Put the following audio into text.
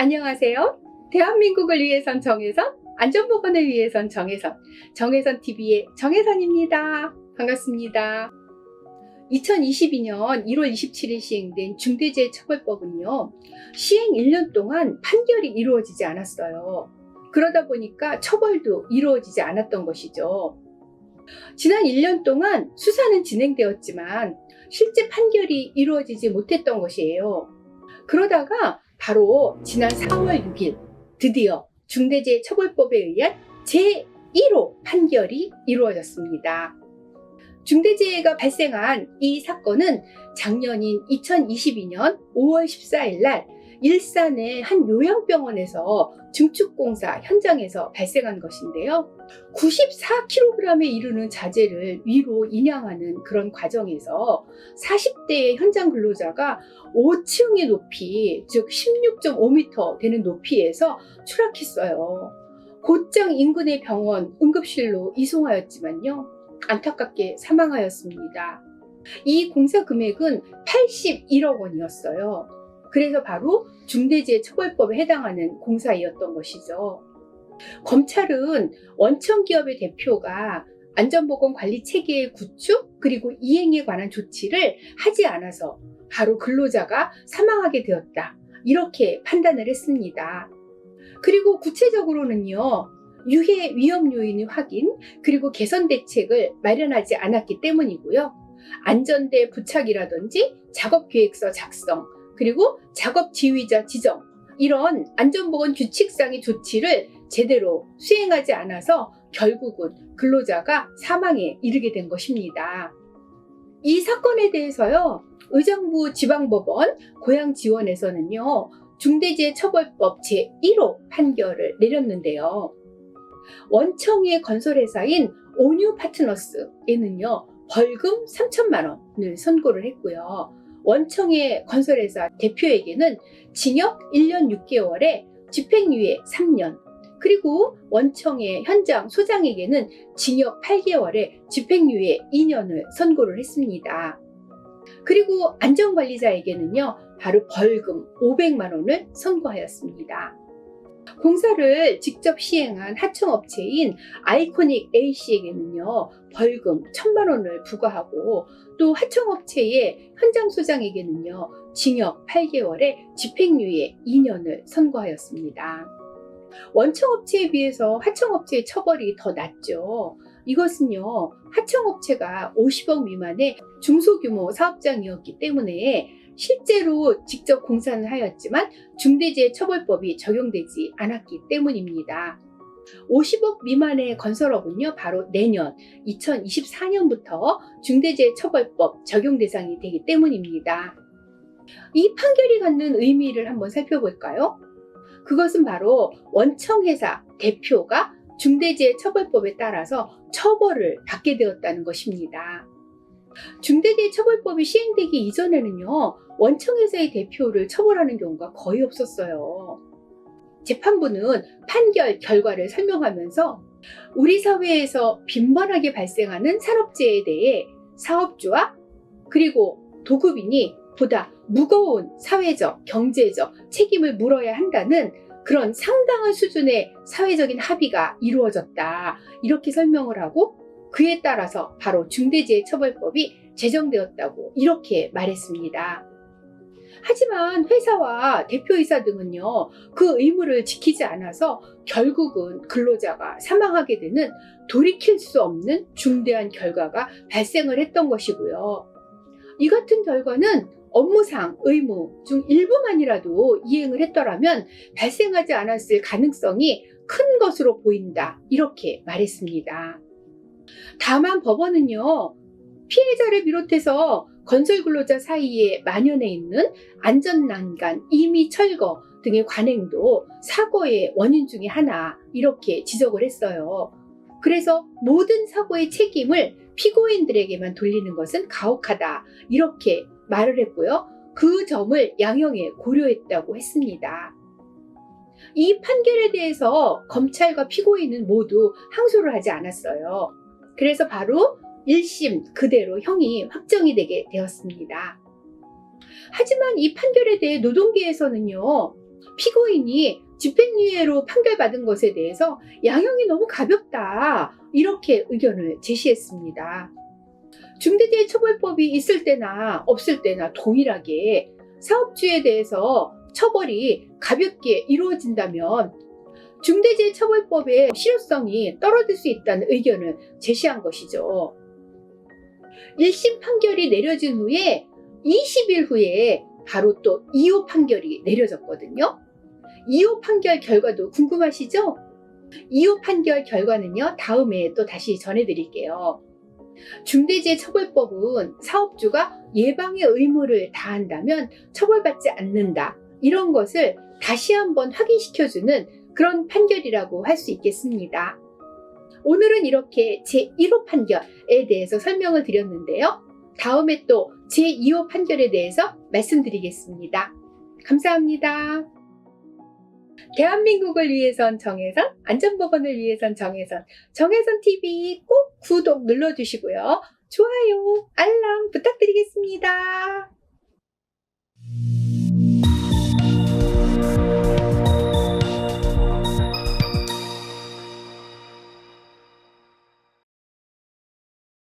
안녕하세요. 대한민국을 위해선 정혜선, 안전보건을 위해선 정혜선, 정혜선TV의 정혜선입니다. 반갑습니다. 2022년 1월 27일 시행된 중대재해처벌법은요, 시행 1년 동안 판결이 이루어지지 않았어요. 그러다 보니까 처벌도 이루어지지 않았던 것이죠. 지난 1년 동안 수사는 진행되었지만 실제 판결이 이루어지지 못했던 것이에요. 그러다가 바로 지난 4월 6일 드디어 중대재해처벌법에 의한 제1호 판결이 이루어졌습니다. 중대재해가 발생한 이 사건은 작년인 2022년 5월 14일 날 일산의 한 요양병원에서 증축공사 현장에서 발생한 것인데요. 94kg에 이르는 자재를 위로 인양하는 그런 과정에서 40대의 현장 근로자가 5층의 높이, 즉 16.5m 되는 높이에서 추락했어요. 곧장 인근의 병원 응급실로 이송하였지만요, 안타깝게 사망하였습니다. 이 공사 금액은 81억 원이었어요. 그래서 바로 중대재해처벌법에 해당하는 공사이었던 것이죠. 검찰은 원청기업의 대표가 안전보건관리체계의 구축 그리고 이행에 관한 조치를 하지 않아서 바로 근로자가 사망하게 되었다, 이렇게 판단을 했습니다. 그리고 구체적으로는요, 유해 위험 요인의 확인 그리고 개선 대책을 마련하지 않았기 때문이고요. 안전대 부착이라든지 작업계획서 작성 그리고 작업 지휘자 지정, 이런 안전보건 규칙상의 조치를 제대로 수행하지 않아서 결국은 근로자가 사망에 이르게 된 것입니다. 이 사건에 대해서요, 의정부 지방법원 고양지원에서는요, 중대재해처벌법 제1호 판결을 내렸는데요. 원청의 건설회사인 오뉴파트너스에는요, 벌금 3천만 원을 선고를 했고요. 원청의 건설회사 대표에게는 징역 1년 6개월에 집행유예 3년, 그리고 원청의 현장 소장에게는 징역 8개월에 집행유예 2년을 선고를 했습니다. 그리고 안전관리자에게는요, 바로 벌금 500만 원을 선고하였습니다. 공사를 직접 시행한 하청업체인 아이코닉 A씨에게는요, 벌금 1,000만 원을 부과하고, 또 하청업체의 현장 소장에게는요, 징역 8개월에 집행유예 2년을 선고하였습니다. 원청업체에 비해서 하청업체의 처벌이 더 낮죠. 이것은요, 하청업체가 50억 미만의 중소규모 사업장이었기 때문에 실제로 직접 공사는 하였지만 중대재해처벌법이 적용되지 않았기 때문입니다. 50억 미만의 건설업은요, 바로 내년 2024년부터 중대재해처벌법 적용 대상이 되기 때문입니다. 이 판결이 갖는 의미를 한번 살펴볼까요? 그것은 바로 원청회사 대표가 중대재해처벌법에 따라서 처벌을 받게 되었다는 것입니다. 중대재해처벌법이 시행되기 이전에는요, 원청회사의 대표를 처벌하는 경우가 거의 없었어요. 재판부는 판결 결과를 설명하면서 우리 사회에서 빈번하게 발생하는 산업재해에 대해 사업주와 그리고 도급인이 보다 무거운 사회적, 경제적 책임을 물어야 한다는 그런 상당한 수준의 사회적인 합의가 이루어졌다, 이렇게 설명을 하고, 그에 따라서 바로 중대재해처벌법이 제정되었다고 이렇게 말했습니다. 하지만 회사와 대표이사 등은요, 그 의무를 지키지 않아서 결국은 근로자가 사망하게 되는 돌이킬 수 없는 중대한 결과가 발생을 했던 것이고요. 이 같은 결과는 업무상 의무 중 일부만이라도 이행을 했더라면 발생하지 않았을 가능성이 큰 것으로 보인다, 이렇게 말했습니다. 다만 법원은요, 피해자를 비롯해서 건설 근로자 사이에 만연해 있는 안전난간, 임의 철거 등의 관행도 사고의 원인 중에 하나, 이렇게 지적을 했어요. 그래서 모든 사고의 책임을 피고인들에게만 돌리는 것은 가혹하다, 이렇게 말을 했고요. 그 점을 양형에 고려했다고 했습니다. 이 판결에 대해서 검찰과 피고인은 모두 항소를 하지 않았어요. 그래서 바로 1심 그대로 형이 확정이 되게 되었습니다. 하지만 이 판결에 대해 노동계에서는요, 피고인이 집행유예로 판결받은 것에 대해서 양형이 너무 가볍다, 이렇게 의견을 제시했습니다. 중대재해처벌법이 있을 때나 없을 때나 동일하게 사업주에 대해서 처벌이 가볍게 이루어진다면 중대재해처벌법의 실효성이 떨어질 수 있다는 의견을 제시한 것이죠. 1심 판결이 내려진 후에 20일 후에 바로 또 2호 판결이 내려졌거든요. 2호 판결 결과도 궁금하시죠? 2호 판결 결과는요, 다음에 또 다시 전해드릴게요. 중대재해처벌법은 사업주가 예방의 의무를 다한다면 처벌받지 않는다, 이런 것을 다시 한번 확인시켜주는 그런 판결이라고 할 수 있겠습니다. 오늘은 이렇게 제1호 판결에 대해서 설명을 드렸는데요. 다음에 또 제2호 판결에 대해서 말씀드리겠습니다. 감사합니다. 대한민국을 위해선 정혜선, 안전법원을 위해선 정혜선, 정혜선TV 꼭 구독 눌러주시고요. 좋아요, 알람 부탁드리겠습니다.